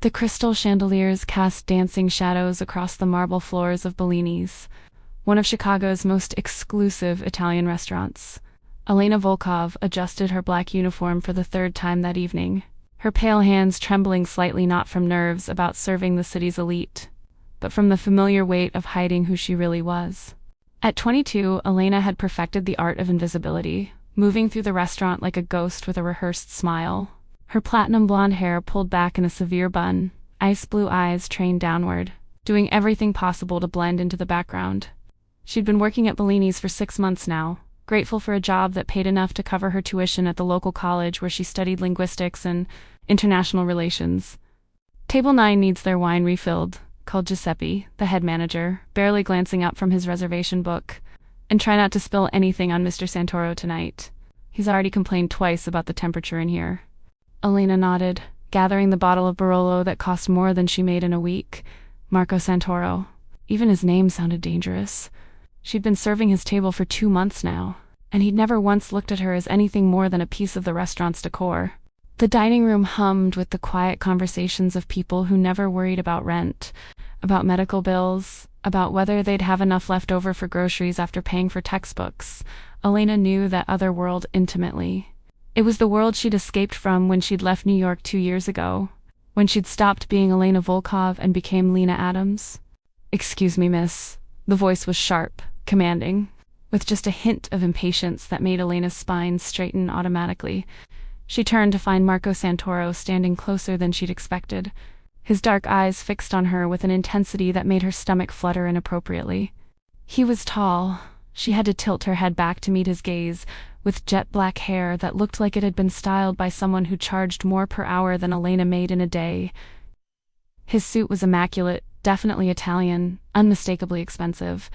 The crystal chandeliers cast dancing shadows across the marble floors of Bellini's, one of Chicago's most exclusive Italian restaurants. Elena Volkov adjusted her black uniform for the third time that evening, her pale hands trembling slightly, not from nerves about serving the city's elite, but from the familiar weight of hiding who she really was. At 22, Elena had perfected the art of invisibility, moving through the restaurant like a ghost with a rehearsed smile. Her platinum blonde hair pulled back in a severe bun, ice blue eyes trained downward, doing everything possible to blend into the background. She'd been working at Bellini's for 6 months now, grateful for a job that paid enough to cover her tuition at the local college where she studied linguistics and international relations. "Table 9 needs their wine refilled," called Giuseppe, the head manager, barely glancing up from his reservation book. "And try not to spill anything on Mr. Santoro tonight. He's already complained twice about the temperature in here." Elena nodded, gathering the bottle of Barolo that cost more than she made in a week. Marco Santoro. Even his name sounded dangerous. She'd been serving his table for 2 months now, and he'd never once looked at her as anything more than a piece of the restaurant's decor. The dining room hummed with the quiet conversations of people who never worried about rent, about medical bills, about whether they'd have enough left over for groceries after paying for textbooks. Elena knew that other world intimately. It was the world she'd escaped from when she'd left New York 2 years ago, when she'd stopped being Elena Volkov and became Lena Adams. "Excuse me, miss." The voice was sharp, commanding, with just a hint of impatience that made Elena's spine straighten automatically. She turned to find Marco Santoro standing closer than she'd expected, his dark eyes fixed on her with an intensity that made her stomach flutter inappropriately. He was tall. She had to tilt her head back to meet his gaze, with jet black hair that looked like it had been styled by someone who charged more per hour than Elena made in a day. His suit was immaculate, definitely Italian, unmistakably expensive.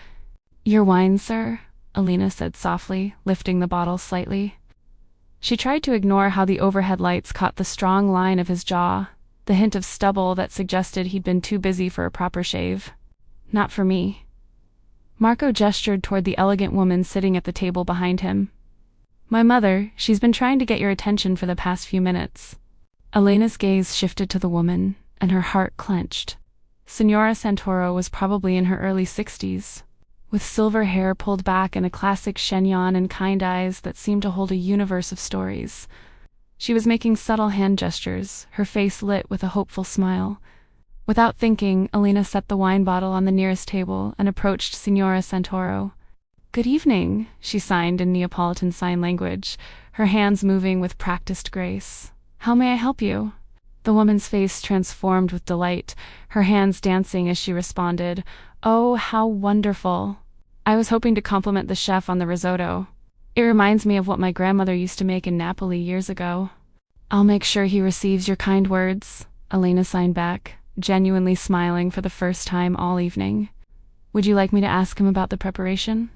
"Your wine, sir?" Elena said softly, lifting the bottle slightly. She tried to ignore how the overhead lights caught the strong line of his jaw, the hint of stubble that suggested he'd been too busy for a proper shave. "Not for me." Marco gestured toward the elegant woman sitting at the table behind him. "My mother, she's been trying to get your attention for the past few minutes." Elena's gaze shifted to the woman, and her heart clenched. Signora Santoro was probably in her early 60s, with silver hair pulled back and a classic chignon and kind eyes that seemed to hold a universe of stories. She was making subtle hand gestures, her face lit with a hopeful smile. Without thinking, Elena set the wine bottle on the nearest table and approached Signora Santoro. "Good evening," she signed in Neapolitan Sign Language, her hands moving with practiced grace. "How may I help you?" The woman's face transformed with delight, her hands dancing as she responded, "Oh, how wonderful. I was hoping to compliment the chef on the risotto. It reminds me of what my grandmother used to make in Napoli years ago." "I'll make sure he receives your kind words," Elena signed back, genuinely smiling for the first time all evening. "Would you like me to ask him about the preparation?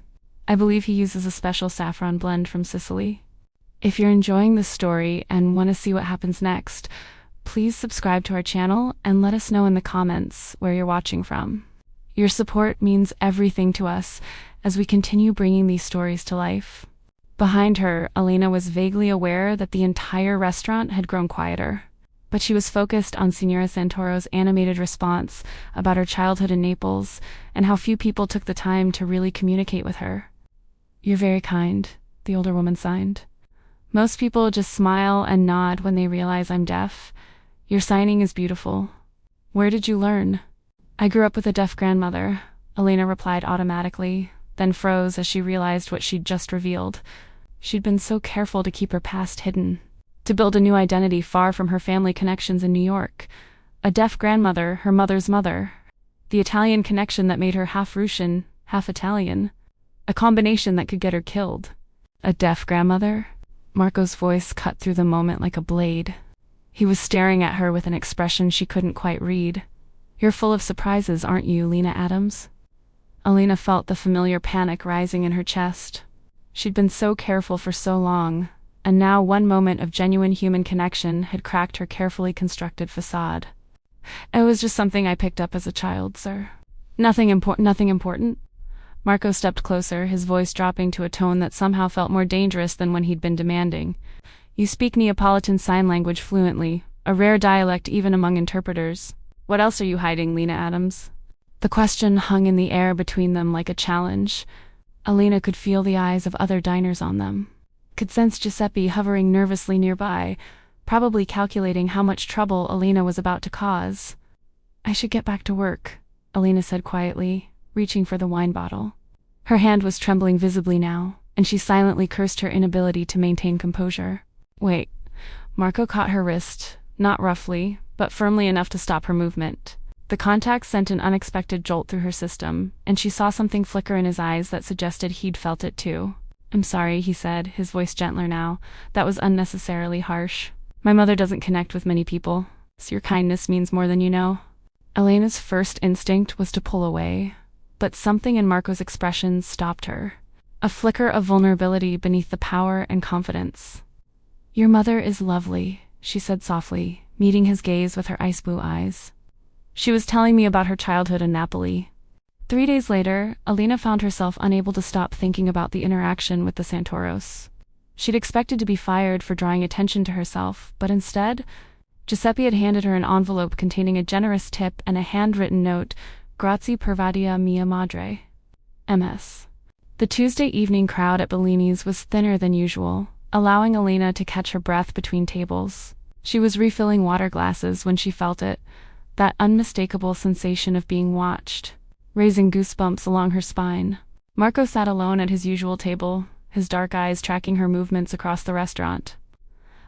I believe he uses a special saffron blend from Sicily." If you're enjoying this story and want to see what happens next, please subscribe to our channel and let us know in the comments where you're watching from. Your support means everything to us as we continue bringing these stories to life. Behind her, Elena was vaguely aware that the entire restaurant had grown quieter, but she was focused on Signora Santoro's animated response about her childhood in Naples and how few people took the time to really communicate with her. "You're very kind," the older woman signed. "Most people just smile and nod when they realize I'm deaf. Your signing is beautiful. Where did you learn?" "I grew up with a deaf grandmother," Elena replied automatically, then froze as she realized what she'd just revealed. She'd been so careful to keep her past hidden, to build a new identity far from her family connections in New York. A deaf grandmother, her mother's mother. The Italian connection that made her half Russian, half Italian. A combination that could get her killed. A deaf grandmother? Marco's voice cut through the moment like a blade. He was staring at her with an expression she couldn't quite read. "You're full of surprises, aren't you, Lena Adams?" Elena felt the familiar panic rising in her chest. She'd been so careful for so long, and now one moment of genuine human connection had cracked her carefully constructed facade. "It was just something I picked up as a child, sir. Nothing important? Marco stepped closer, his voice dropping to a tone that somehow felt more dangerous than when he'd been demanding. "You speak Neapolitan Sign Language fluently. a rare dialect even among interpreters. What else are you hiding, Lena Adams? The question hung in the air between them like a challenge. Elena could feel the eyes of other diners on them, could sense Giuseppe hovering nervously nearby, probably calculating how much trouble Elena was about to cause. I should get back to work, Elena said quietly, reaching for the wine bottle. Her hand was trembling visibly now, and she silently cursed her inability to maintain composure. Wait. Marco caught her wrist, not roughly, but firmly enough to stop her movement. The contact sent an unexpected jolt through her system, and she saw something flicker in his eyes that suggested he'd felt it too. I'm sorry, he said, his voice gentler now. That was unnecessarily harsh. My mother doesn't connect with many people, so your kindness means more than you know. Elena's first instinct was to pull away, but something in Marco's expression stopped her. A flicker of vulnerability beneath the power and confidence. Your mother is lovely, she said softly, meeting his gaze with her ice blue eyes. She was telling me about her childhood in Napoli. 3 days later, Elena found herself unable to stop thinking about the interaction with the Santoros. She'd expected to be fired for drawing attention to herself, but instead, Giuseppe had handed her an envelope containing a generous tip and a handwritten note, Grazie per vadia mia madre. MS. The Tuesday evening crowd at Bellini's was thinner than usual, allowing Elena to catch her breath between tables. She was refilling water glasses when she felt it, that unmistakable sensation of being watched, raising goosebumps along her spine. Marco sat alone at his usual table, his dark eyes tracking her movements across the restaurant.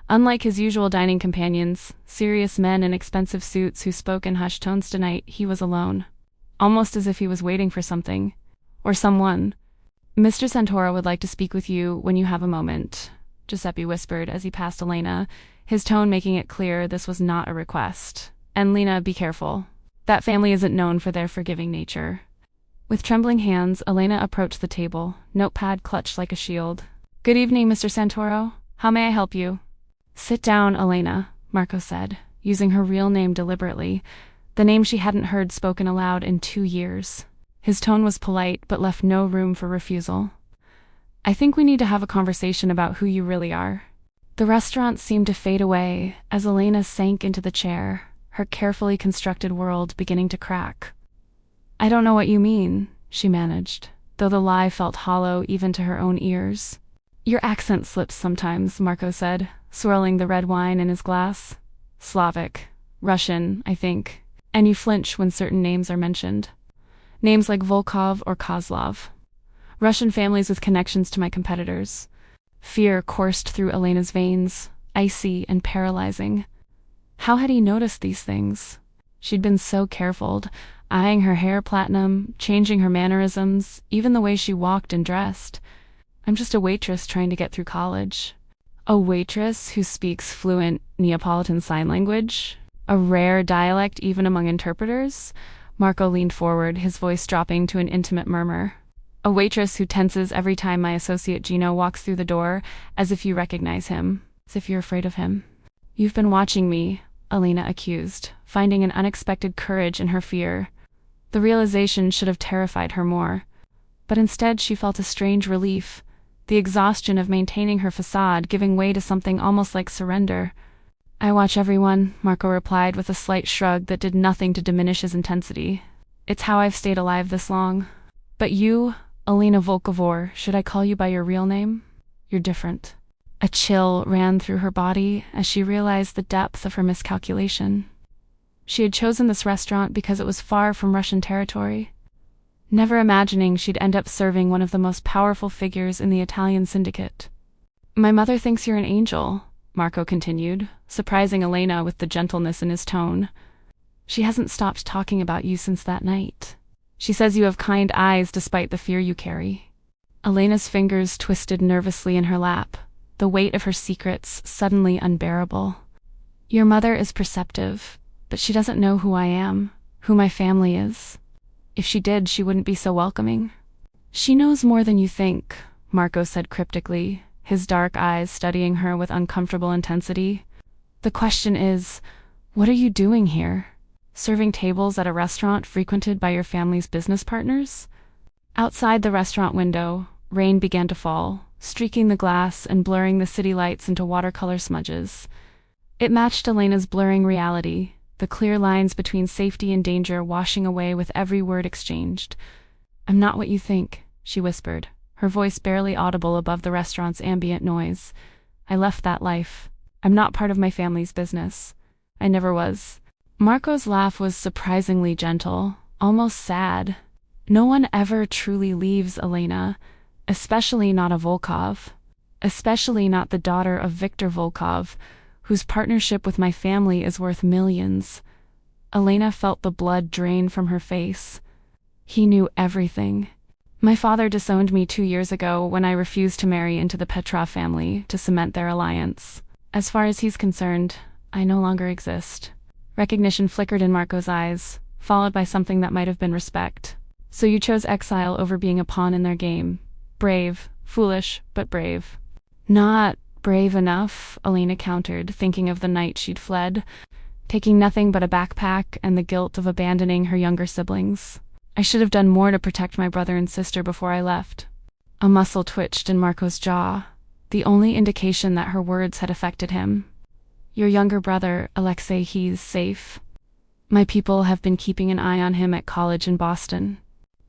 Unlike his usual dining companions, serious men in expensive suits who spoke in hushed tones tonight, he was alone, almost as if he was waiting for something, or someone. Mr. Santoro would like to speak with you when you have a moment, Giuseppe whispered as he passed Elena, his tone making it clear this was not a request. And Lena, be careful. That family isn't known for their forgiving nature. With trembling hands, Elena approached the table, notepad clutched like a shield. Good evening, Mr. Santoro. How may I help you? Sit down, Elena, Marco said, using her real name deliberately, the name she hadn't heard spoken aloud in 2 years. His tone was polite, but left no room for refusal. I think we need to have a conversation about who you really are. The restaurant seemed to fade away as Elena sank into the chair, her carefully constructed world beginning to crack. I don't know what you mean, she managed, though the lie felt hollow even to her own ears. Your accent slips sometimes, Marco said, swirling the red wine in his glass. Slavic, Russian, I think, and you flinch when certain names are mentioned. Names like Volkov or Kozlov. Russian families with connections to my competitors. Fear coursed through Elena's veins, icy and paralyzing. How had he noticed these things? She'd been so careful, eyeing her hair platinum, changing her mannerisms, even the way she walked and dressed. I'm just a waitress trying to get through college. A waitress who speaks fluent Neapolitan sign language? A rare dialect even among interpreters? Marco leaned forward, his voice dropping to an intimate murmur. A waitress who tenses every time my associate Gino walks through the door, as if you recognize him, as if you're afraid of him. You've been watching me, Elena accused, finding an unexpected courage in her fear. The realization should have terrified her more. But instead she felt a strange relief, the exhaustion of maintaining her facade giving way to something almost like surrender. I watch everyone, Marco replied with a slight shrug that did nothing to diminish his intensity. It's how I've stayed alive this long. But you, Elena Volkovor, should I call you by your real name? You're different. A chill ran through her body as she realized the depth of her miscalculation. She had chosen this restaurant because it was far from Russian territory, never imagining she'd end up serving one of the most powerful figures in the Italian syndicate. My mother thinks you're an angel, Marco continued, surprising Elena with the gentleness in his tone. She hasn't stopped talking about you since that night. She says you have kind eyes despite the fear you carry. Elena's fingers twisted nervously in her lap, the weight of her secrets suddenly unbearable. Your mother is perceptive, but she doesn't know who I am, who my family is. If she did, she wouldn't be so welcoming. She knows more than you think, Marco said cryptically, his dark eyes studying her with uncomfortable intensity. The question is, what are you doing here? Serving tables at a restaurant frequented by your family's business partners? Outside the restaurant window, rain began to fall, streaking the glass and blurring the city lights into watercolor smudges. It matched Elena's blurring reality, the clear lines between safety and danger washing away with every word exchanged. "I'm not what you think," she whispered, her voice barely audible above the restaurant's ambient noise. "I left that life. I'm not part of my family's business. I never was." Marco's laugh was surprisingly gentle, almost sad. No one ever truly leaves Elena, especially not a Volkov. Especially not the daughter of Viktor Volkov, whose partnership with my family is worth millions. Elena felt the blood drain from her face. He knew everything. My father disowned me 2 years ago when I refused to marry into the Petrov family to cement their alliance. As far as he's concerned, I no longer exist. Recognition flickered in Marco's eyes, followed by something that might have been respect. "So you chose exile over being a pawn in their game. Brave. Foolish, but brave." "Not brave enough," Elena countered, thinking of the night she'd fled, taking nothing but a backpack and the guilt of abandoning her younger siblings. "I should have done more to protect my brother and sister before I left." A muscle twitched in Marco's jaw, the only indication that her words had affected him. "Your younger brother, Alexei, he's safe. My people have been keeping an eye on him at college in Boston."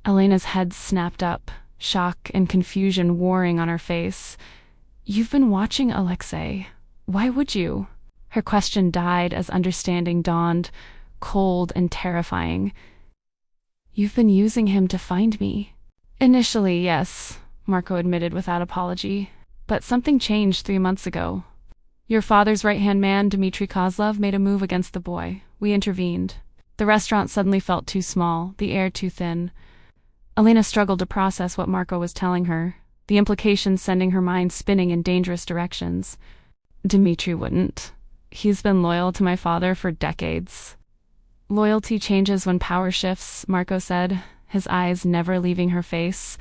Elena's head snapped up, shock and confusion warring on her face. "You've been watching Alexei. Why would you?" Her question died as understanding dawned, cold and terrifying. "You've been using him to find me." "Initially, yes," Marco admitted without apology. "But something changed 3 months ago. Your father's right-hand man, Dmitry Kozlov, made a move against the boy. We intervened. The restaurant suddenly felt too small, the air too thin." Elena struggled to process what Marco was telling her, the implications sending her mind spinning in dangerous directions. "Dmitry wouldn't. He's been loyal to my father for decades." "Loyalty changes when power shifts," Marco said, his eyes never leaving her face.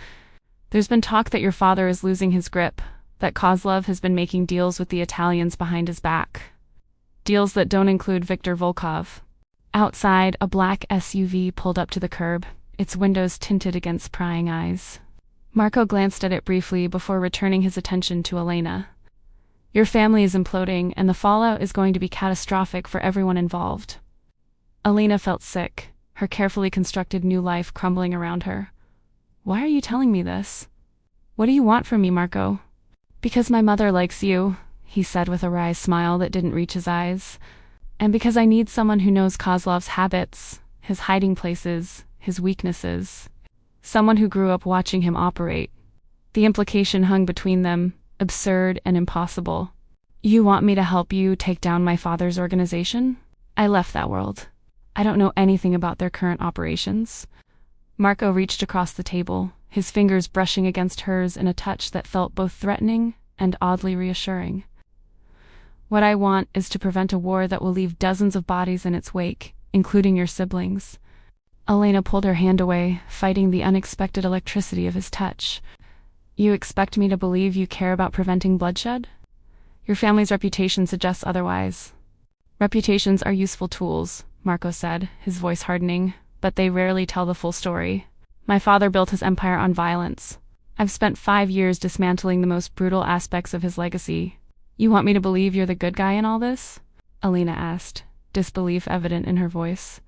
"There's been talk that your father is losing his grip, that Kozlov has been making deals with the Italians behind his back. Deals that don't include Viktor Volkov." Outside, a black SUV pulled up to the curb, its windows tinted against prying eyes. Marco glanced at it briefly before returning his attention to Elena. "Your family is imploding, and the fallout is going to be catastrophic for everyone involved." Elena felt sick, her carefully constructed new life crumbling around her. "Why are you telling me this? What do you want from me, Marco?" "Because my mother likes you," he said with a wry smile that didn't reach his eyes. "And because I need someone who knows Kozlov's habits, his hiding places, his weaknesses. Someone who grew up watching him operate." The implication hung between them, absurd and impossible. "You want me to help you take down my father's organization? I left that world. I don't know anything about their current operations." Marco reached across the table, his fingers brushing against hers in a touch that felt both threatening and oddly reassuring. "What I want is to prevent a war that will leave dozens of bodies in its wake, including your siblings." Elena pulled her hand away, fighting the unexpected electricity of his touch. "You expect me to believe you care about preventing bloodshed? Your family's reputation suggests otherwise." "Reputations are useful tools," Marco said, his voice hardening, "but they rarely tell the full story. My father built his empire on violence. I've spent 5 years dismantling the most brutal aspects of his legacy. You want me to believe you're the good guy in all this?" Elena asked, disbelief evident in her voice.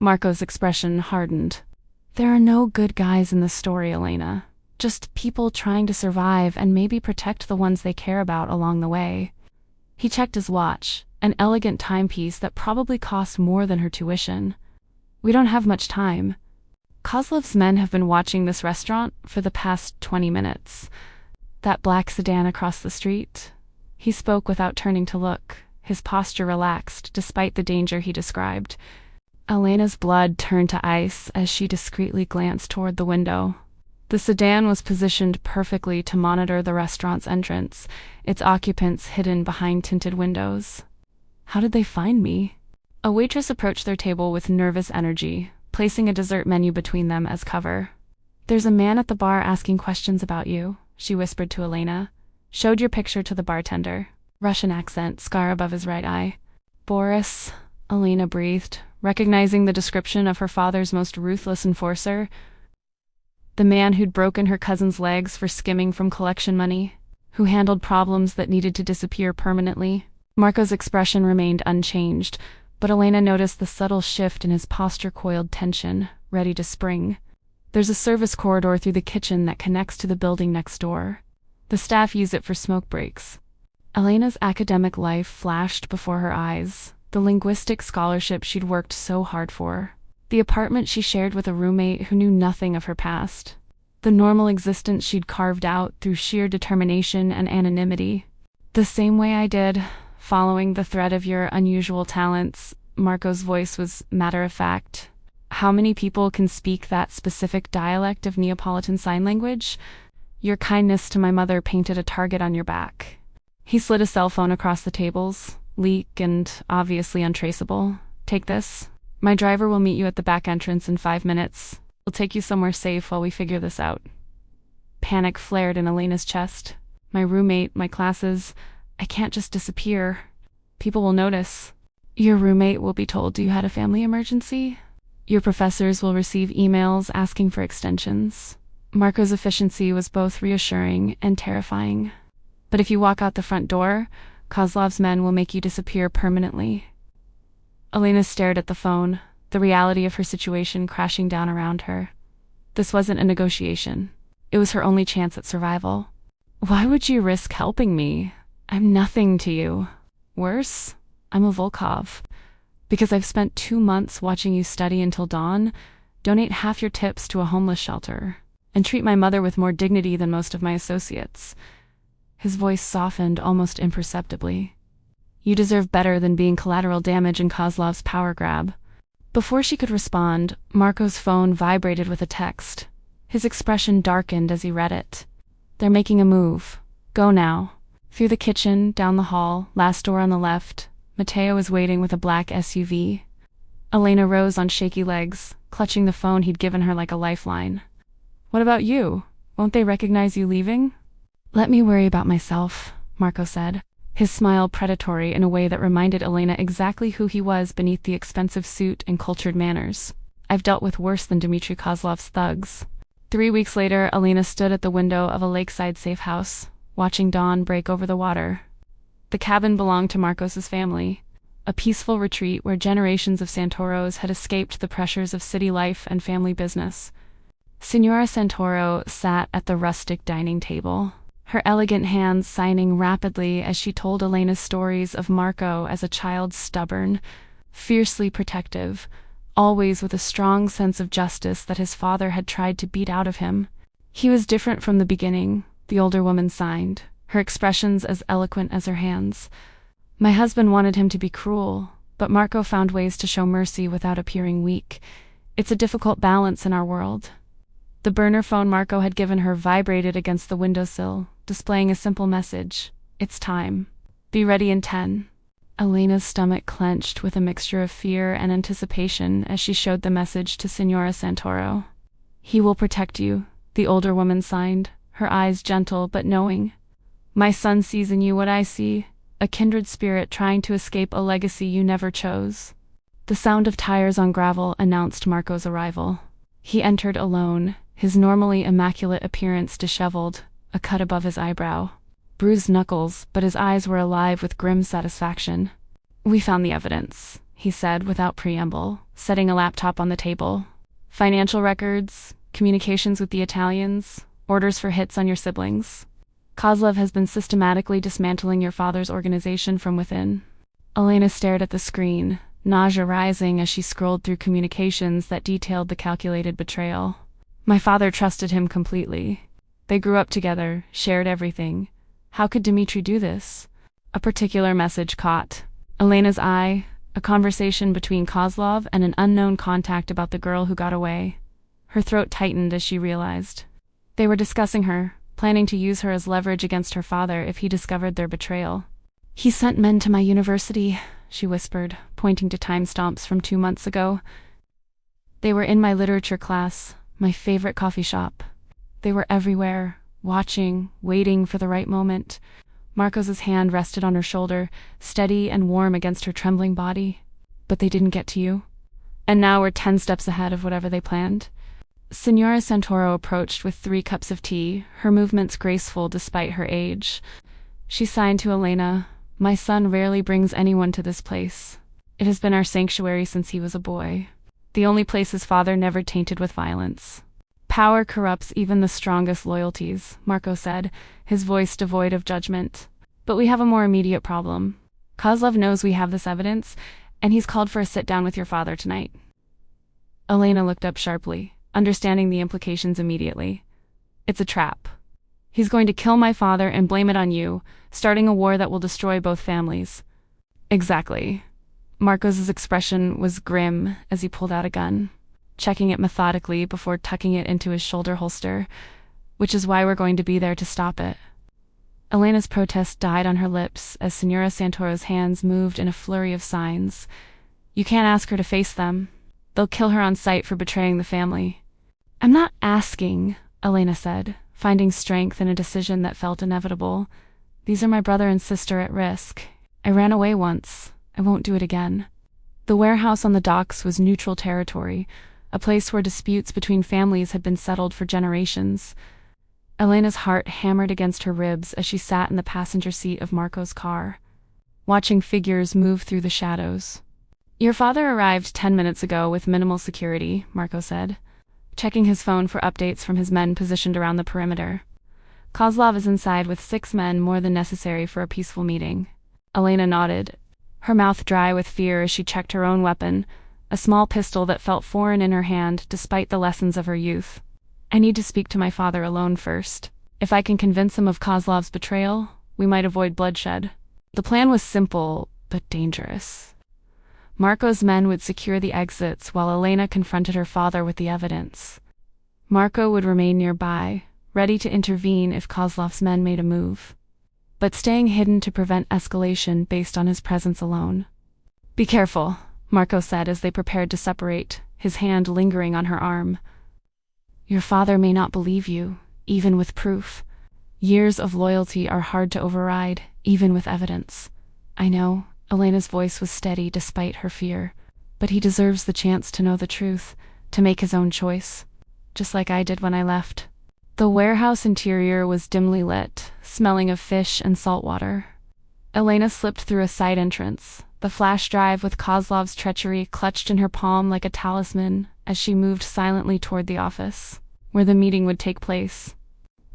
Marco's expression hardened. "There are no good guys in the story, Elena. Just people trying to survive and maybe protect the ones they care about along the way." He checked his watch, an elegant timepiece that probably cost more than her tuition. "We don't have much time. Kozlov's men have been watching this restaurant for the past 20 minutes. That black sedan across the street." He spoke without turning to look, his posture relaxed despite the danger he described. Elena's blood turned to ice as she discreetly glanced toward the window. The sedan was positioned perfectly to monitor the restaurant's entrance, its occupants hidden behind tinted windows. How did they find me? A waitress approached their table with nervous energy, placing a dessert menu between them as cover. "There's a man at the bar asking questions about you," she whispered to Elena. "Showed your picture to the bartender." Russian accent, scar above his right eye. "Boris," Elena breathed, recognizing the description of her father's most ruthless enforcer. The man who'd broken her cousin's legs for skimming from collection money, who handled problems that needed to disappear permanently. Marco's expression remained unchanged, but Elena noticed the subtle shift in his posture, coiled tension, ready to spring. There's a service corridor through the kitchen that connects to the building next door. The staff use it for smoke breaks. Elena's academic life flashed before her eyes, the linguistic scholarship she'd worked so hard for, the apartment she shared with a roommate who knew nothing of her past, the normal existence she'd carved out through sheer determination and anonymity. The same way I did, following the thread of your unusual talents. Marco's voice was matter-of-fact. How many people can speak that specific dialect of Neapolitan Sign Language? Your kindness to my mother painted a target on your back. He slid a cell phone across the tables, sleek and obviously untraceable. Take this. My driver will meet you at the back entrance in 5 minutes. We'll take you somewhere safe while we figure this out. Panic flared in Elena's chest. My roommate, my classes, I can't just disappear. People will notice. Your roommate will be told you had a family emergency. Your professors will receive emails asking for extensions. Marco's efficiency was both reassuring and terrifying. But if you walk out the front door, Kozlov's men will make you disappear permanently. Elena stared at the phone, the reality of her situation crashing down around her. This wasn't a negotiation. It was her only chance at survival. Why would you risk helping me? I'm nothing to you. Worse, I'm a Volkov. Because I've spent 2 months watching you study until dawn, donate half your tips to a homeless shelter, and treat my mother with more dignity than most of my associates. His voice softened almost imperceptibly. You deserve better than being collateral damage in Kozlov's power grab. Before she could respond, Marco's phone vibrated with a text. His expression darkened as he read it. They're making a move. Go now. Through the kitchen, down the hall, last door on the left, Matteo is waiting with a black SUV. Elena rose on shaky legs, clutching the phone he'd given her like a lifeline. What about you? Won't they recognize you leaving? Let me worry about myself, Marco said, his smile predatory in a way that reminded Elena exactly who he was beneath the expensive suit and cultured manners. I've dealt with worse than Dmitry Kozlov's thugs. 3 weeks later, Elena stood at the window of a lakeside safe house, watching dawn break over the water. The cabin belonged to Marcos's family, a peaceful retreat where generations of Santoros had escaped the pressures of city life and family business. Signora Santoro sat at the rustic dining table, her elegant hands signing rapidly as she told Elena's stories of Marco as a child, stubborn, fiercely protective, always with a strong sense of justice that his father had tried to beat out of him. He was different from the beginning, the older woman signed, her expressions as eloquent as her hands. My husband wanted him to be cruel, but Marco found ways to show mercy without appearing weak. It's a difficult balance in our world. The burner phone Marco had given her vibrated against the windowsill, displaying a simple message. It's time. Be ready in 10. Elena's stomach clenched with a mixture of fear and anticipation as she showed the message to Signora Santoro. He will protect you, the older woman signed, her eyes gentle but knowing. My son sees in you what I see, a kindred spirit trying to escape a legacy you never chose. The sound of tires on gravel announced Marco's arrival. He entered alone, his normally immaculate appearance disheveled, a cut above his eyebrow. Bruised knuckles, but his eyes were alive with grim satisfaction. We found the evidence, he said without preamble, setting a laptop on the table. Financial records, communications with the Italians, orders for hits on your siblings. Kozlov has been systematically dismantling your father's organization from within. Elena stared at the screen, nausea rising as she scrolled through communications that detailed the calculated betrayal. My father trusted him completely. They grew up together, shared everything. How could Dmitry do this? A particular message caught Elena's eye, a conversation between Kozlov and an unknown contact about the girl who got away. Her throat tightened as she realized. They were discussing her, planning to use her as leverage against her father if he discovered their betrayal. He sent men to my university, she whispered, pointing to timestamps from 2 months ago. They were in my literature class, my favorite coffee shop. They were everywhere, watching, waiting for the right moment. Marcos's hand rested on her shoulder, steady and warm against her trembling body. But they didn't get to you. And now we're 10 steps ahead of whatever they planned. Signora Santoro approached with 3 cups of tea, her movements graceful despite her age. She signed to Elena, My son rarely brings anyone to this place. It has been our sanctuary since he was a boy. The only place his father never tainted with violence. Power corrupts even the strongest loyalties, Marco said, his voice devoid of judgment. But we have a more immediate problem. Kozlov knows we have this evidence, and he's called for a sit-down with your father tonight. Elena looked up sharply, understanding the implications immediately. It's a trap. He's going to kill my father and blame it on you, starting a war that will destroy both families. Exactly. Marco's expression was grim as he pulled out a gun, checking it methodically before tucking it into his shoulder holster, which is why we're going to be there to stop it. Elena's protest died on her lips as Senora Santoro's hands moved in a flurry of signs. You can't ask her to face them. They'll kill her on sight for betraying the family. I'm not asking, Elena said, finding strength in a decision that felt inevitable. These are my brother and sister at risk. I ran away once. I won't do it again. The warehouse on the docks was neutral territory, a place where disputes between families had been settled for generations. Elena's heart hammered against her ribs as she sat in the passenger seat of Marco's car, watching figures move through the shadows. Your father arrived 10 minutes ago with minimal security, Marco said, checking his phone for updates from his men positioned around the perimeter. Kozlov is inside with 6 men, more than necessary for a peaceful meeting. Elena nodded, her mouth dry with fear as she checked her own weapon, a small pistol that felt foreign in her hand despite the lessons of her youth. I need to speak to my father alone first. If I can convince him of Kozlov's betrayal, we might avoid bloodshed. The plan was simple, but dangerous. Marco's men would secure the exits while Elena confronted her father with the evidence. Marco would remain nearby, ready to intervene if Kozlov's men made a move, but staying hidden to prevent escalation based on his presence alone. Be careful, Marco said as they prepared to separate, his hand lingering on her arm. Your father may not believe you, even with proof. Years of loyalty are hard to override, even with evidence. I know, Elena's voice was steady despite her fear, but he deserves the chance to know the truth, to make his own choice, just like I did when I left. The warehouse interior was dimly lit, smelling of fish and salt water. Elena slipped through a side entrance, the flash drive with Kozlov's treachery clutched in her palm like a talisman as she moved silently toward the office, where the meeting would take place.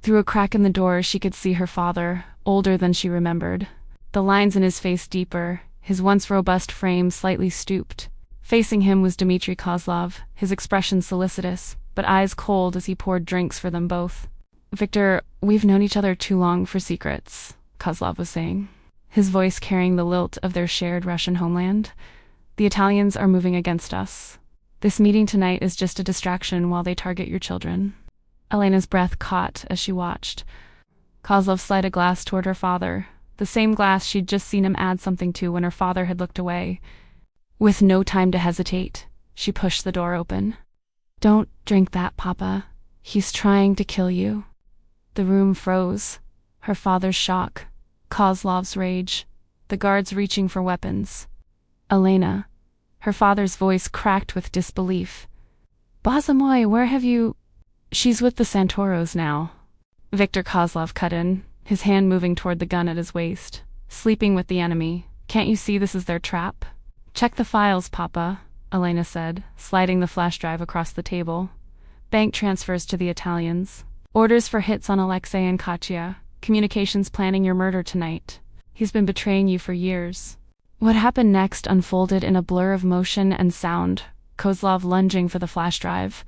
Through a crack in the door, she could see her father, older than she remembered. The lines in his face deeper, his once robust frame slightly stooped. Facing him was Dmitry Kozlov, his expression solicitous, but eyes cold as he poured drinks for them both. Victor, we've known each other too long for secrets, Kozlov was saying, his voice carrying the lilt of their shared Russian homeland. The Italians are moving against us. This meeting tonight is just a distraction while they target your children. Elena's breath caught as she watched. Kozlov slid a glass toward her father, the same glass she'd just seen him add something to when her father had looked away. With no time to hesitate, she pushed the door open. Don't drink that, Papa. He's trying to kill you. The room froze. Her father's shock, Kozlov's rage, the guards reaching for weapons. Elena. Her father's voice cracked with disbelief. Bazamoy, where have you... She's with the Santoros now. Victor Kozlov cut in, his hand moving toward the gun at his waist. Sleeping with the enemy. Can't you see this is their trap? Check the files, Papa, Elena said, sliding the flash drive across the table. Bank transfers to the Italians. Orders for hits on Alexei and Katya. Communications planning your murder tonight. He's been betraying you for years. What happened next unfolded in a blur of motion and sound, Kozlov lunging for the flash drive.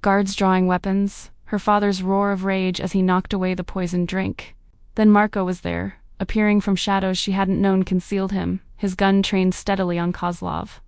Guards drawing weapons, her father's roar of rage as he knocked away the poisoned drink. Then Marco was there, appearing from shadows she hadn't known concealed him, his gun trained steadily on Kozlov.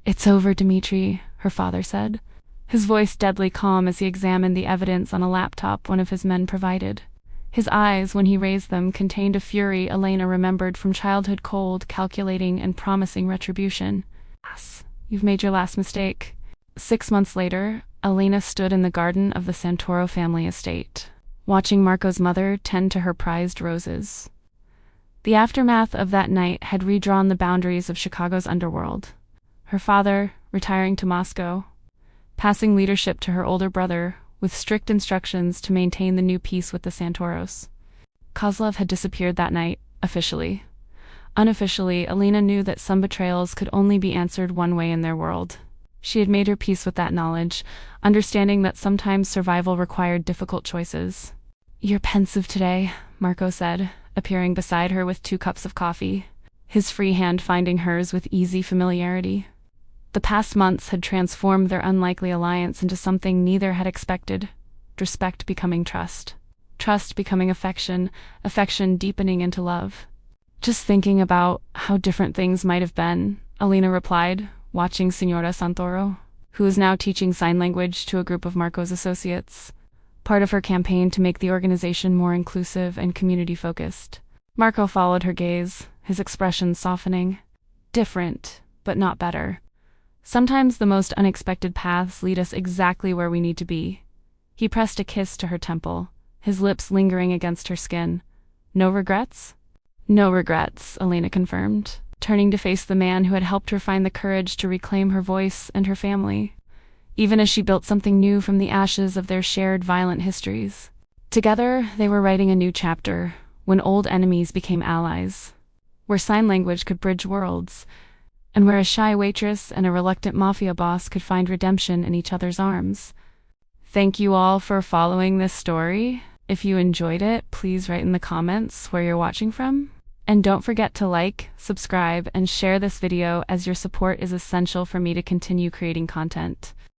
It's over, Dmitry, her father said, his voice deadly calm as he examined the evidence on a laptop one of his men provided. His eyes, when he raised them, contained a fury Elena remembered from childhood, cold, calculating, and promising retribution. Yes, you've made your last mistake. 6 months later, Elena stood in the garden of the Santoro family estate, watching Marco's mother tend to her prized roses. The aftermath of that night had redrawn the boundaries of Chicago's underworld. Her father, retiring to Moscow, passing leadership to her older brother, with strict instructions to maintain the new peace with the Santoros. Kozlov had disappeared that night, officially. Unofficially, Alina knew that some betrayals could only be answered one way in their world. She had made her peace with that knowledge, understanding that sometimes survival required difficult choices. "You're pensive today," Marco said, appearing beside her with 2 cups of coffee, his free hand finding hers with easy familiarity. The past months had transformed their unlikely alliance into something neither had expected: respect becoming trust, trust becoming affection, affection deepening into love. "Just thinking about how different things might have been," Alina replied, watching Señora Santoro, who was now teaching sign language to a group of Marco's associates, part of her campaign to make the organization more inclusive and community-focused. Marco followed her gaze, his expression softening. Different, but not better. Sometimes the most unexpected paths lead us exactly where we need to be. He pressed a kiss to her temple, his lips lingering against her skin. "No regrets?" "No regrets," Alina confirmed, turning to face the man who had helped her find the courage to reclaim her voice and her family, even as she built something new from the ashes of their shared violent histories. Together, they were writing a new chapter, when old enemies became allies, where sign language could bridge worlds, and where a shy waitress and a reluctant mafia boss could find redemption in each other's arms. Thank you all for following this story. If you enjoyed it, please write in the comments where you're watching from. And don't forget to like, subscribe, and share this video, as your support is essential for me to continue creating content.